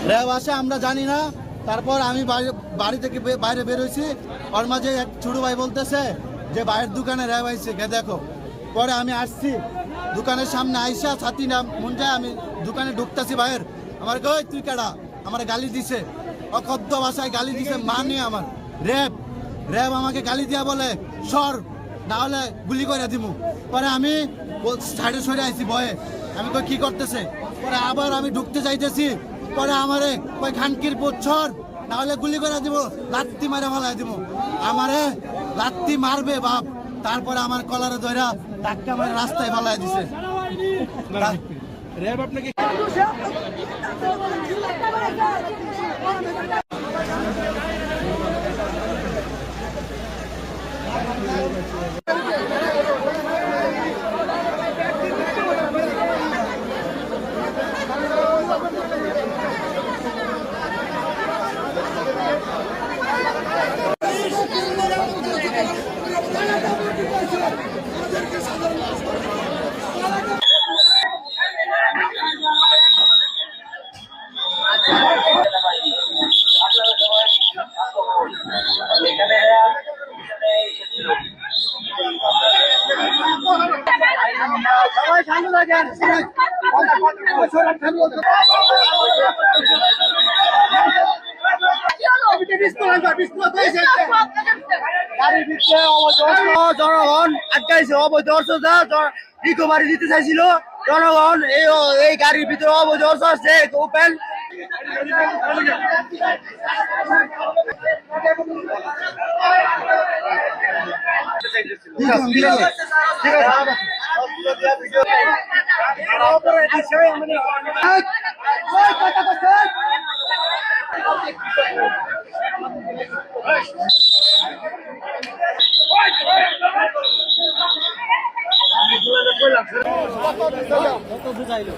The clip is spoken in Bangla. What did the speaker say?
র্যাব আসে আমরা জানি না। তারপর আমি বাড়ি থেকে বাইরে বেরোইছি, ওর মাঝে এক ছোট ভাই বলতেছে যে ভাইয়ের দোকানে র্যাব আইছে, কে দেখো। পরে আমি আসছি দোকানের সামনে, আইসা ছাতি না মুন্ডায় আমি দোকানে ঢুকতেছি। ভাইয়ের আমার কই তুই কেডা, আমার গালি দিছে, অকথ্য ভাষায় গালি দিছে। মানে আমার র্যাব আমাকে গালি দিয়া বলে সর, না হলে গুলি করে দিমু। পরে আমি সাইডে সরে আইছি ভয়ে। আমি কই কি করতেছে। পরে আবার আমি ঢুকতে যাইতেছি। পরে আমারে কই খানকির বছর, না হলে গুলি করে দিব, লাত্তি মারে ফেলাই দিব। আমারে লাত্তি মারবে বাপ। তারপরে আমার কলারে ধরা ধাক্কা মারে রাস্তায় ফেলাই দিছে। র্যাব আপনাকে সবাই শান্ত থাকেন। জনগণ আটকাইছে অবৈধ অর্থ রিকভারি দিতে চাইছিল। জনগণ এই গাড়ির ভিতরে অবৈধ অর্থ আছে ওপেন। বুঝাইলো